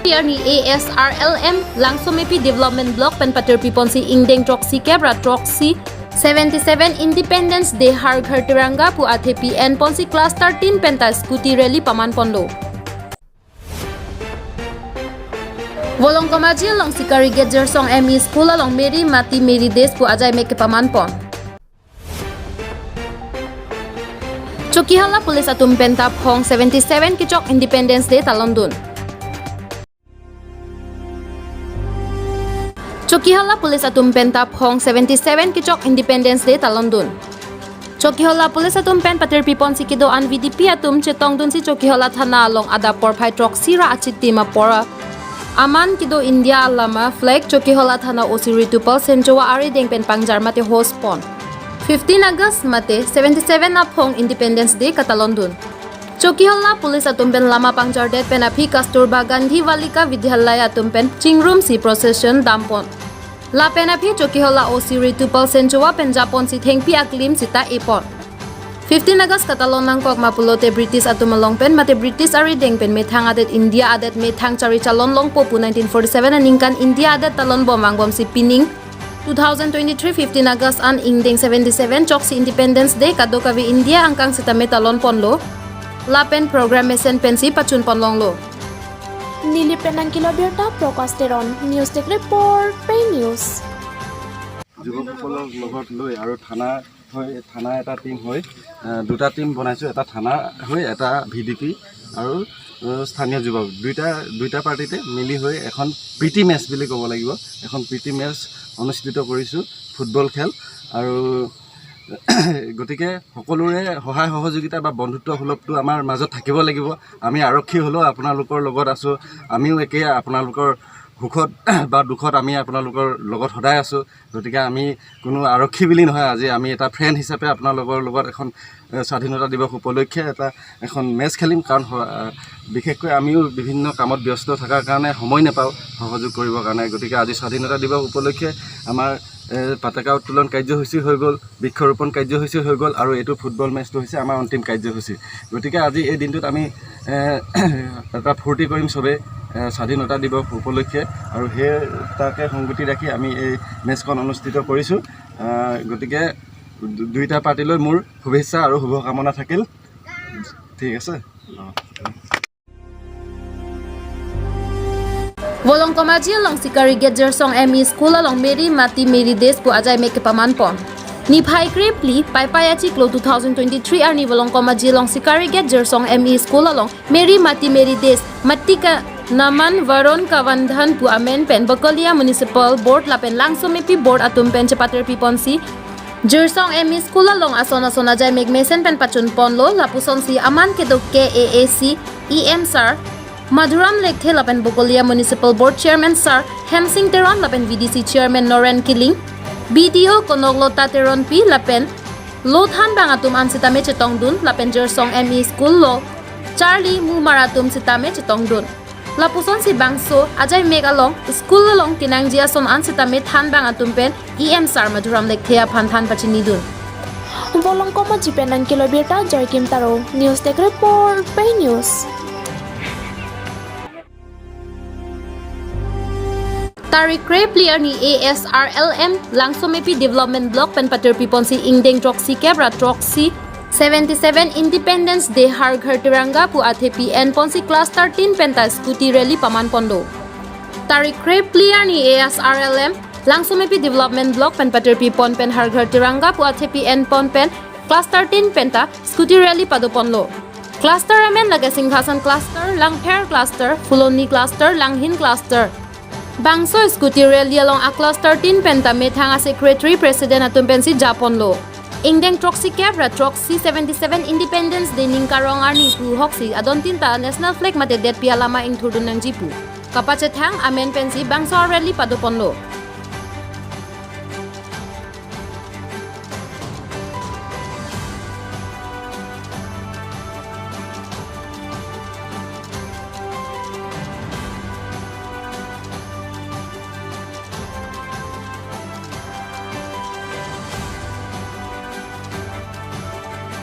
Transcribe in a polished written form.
player ni ASRLM langsomepi development block pen patirpi ponsi ingdeng troksi kebra troksi 77 Independence Day har ghar tiranga pu athepi en ponsi class 13 penta scooty rally paman ponlo Volong komaji long sikari gedjer song ME school along meri mati meri des pu ajai meke paman pon Chokihola police atum penta aphong 77 kechok Independence Day talon dun Chokihola police atum penta aphong 77 kechok Independence Day talon dun Chokihola police atum pen patirpi ponsi kedo an VDP atum chetong dunsi Chokihola thana along adap porphai sira achitima pora aman kedo India lama flag Chokihola thana OC Ritupal Senchowa arideng pen pangjar mate host pon 15 August mate 77 aphong Independence Day katalon dun Chokihola police atum pen lama pangjar det pen aphi kasturba gandhi balika vidyalaya atum pen chingrum si procession dampon Lapen aphi Chokihola OC Ritupal Senchowa pen japonsi thengpi aklim sita apor 15 August katalon nangkok mapulote British atum along pen mate British arideng pen methang adet India adet methang chari chalon long popu 1947 aningkan India adet talon bomang bom si pining 2023 15 August an ingdeng 77 choksi Independence Day kadokavi India angkang sita metalon ponlo Lapen programmation pensi pachun ponlonglo Nili penang kilobirta procession news tech report pay news যুৱকসকলৰ লগত লৈ আৰু থানা এটা team হৈ দুটা team বনাইছো এটা থানা হৈ এটা ভিডিপি আৰু স্থানীয় যুৱক দুইটা পাৰ্টিতে মিলি হৈ এখন প্ৰীতি মেচ বুলি ক'ব লাগিব এখন প্ৰীতি মেচ অনুষ্ঠিত কৰিছো ফুটবল খেল আৰু গতিকে সকলোৰে সহায় সহযোগিতা বা বন্ধুত্ব সুলভটো আমাৰ মাজত থাকিব লাগিব আমি আৰক্ষী হলো আপোনালোকৰ লগত আছো আমিও একে আপোনালোকৰ সুখত বা দুখত আমি আপোনালোকৰ লগত সদায় আছো গতিকে আমি কোনো আৰক্ষী বুলি নহয় আজি আমি এটা ফ্ৰেণ্ড হিচাপে আপোনালোকৰ লগত এখন স্বাধীনতা দিৱস উপলক্ষে এখন মেচ খেলিম কাৰণ বিশেষকৈ আমিও বিভিন্ন কামত ব্যস্ত থকাৰ কাৰণে সময় নাপাওঁ সহযোগ কৰিবৰ কাৰণে গতিকে আজি স্বাধীনতা দিৱস উপলক্ষে আমাৰ পতাকা উত্তোলন কাৰ্যসূচী হৈ গ'ল বৃক্ষৰোপণ কাৰ্যসূচী হৈ গ'ল আৰু এইটো ফুটবল মেচটো হৈছে আমাৰ অন্তিম কাৰ্যসূচী গতিকে আজি এই দিনটোত আমি এটা ফূৰ্তি কৰিম সবে স্বাধীনতা দিৱস উপলক্ষে আৰু সেই তাকে সংগতি ৰাখি আমি এই মেচখন অনুষ্ঠিত কৰিছোঁ গতিকে দুইটা পাৰ্টিলৈ মোৰ শুভেচ্ছা আৰু শুভকামনা থাকিল ঠিক আছে Volong komaji along sikari gedjer song ME school along meri mati meri des pu ajai meke paman pon ni phai krepli pai achi klo 2023 ar ni volong komaji along sikari gedjer song ME school along meri mati des matika naman varon kavandhan pu amen pen bakolia municipal board lapen langsomepi board atum pen patirpi ponsi Jersong ME school along asona jai mek mesen pen pachun ponlo lapuson si aman kedo KAAC EM sir Madhuram Lekhe Lapen Bokolia Municipal Board Chairman Sir Hemsing Teron Lapen VDC Chairman Noren Kiling BDO Konoglota Teron P Lapen Lothan Bangatum Ansitame Chetong Dun Lapen Jersong ME School Lo Charlie Mumaratum Sitame Chetong Dun Lapuson si Bangso Ajay Megalong School Along Kinangjia Son Ansitame Than Bangatum Pen EM Sir Madhuram Lekhe Panthan Pachini Dun Volong koma jipenang kilobirta Joy Kim Taro news tech report pay news Tarik Kray player ni ASRLM langsomepi development block pen patirpi ponsi ingdeng troksi kebra troksi 77 Independence Day har ghar tiranga pu athepi en ponsi class 13 penta scooty rally paman pondo Tarik Kray player ni ASRLM langsomepi development block pen patirpi pon pen har ghar tiranga pu athepi en pon pen class 13 penta scooty rally pado ponlo cluster amen laga singhasan cluster langpher cluster fuloni cluster langhin cluster Bangso scooty rally along a class 13 penta methanga secretary president atum pensi Japon lo ingdeng troksi kebra troksi 77 Independence Day ningkarong arni pu hoksi adon tinta national flag mate det pi alama ing thurdun nang jipu kapache thang amen pensi bangso rally padopon lo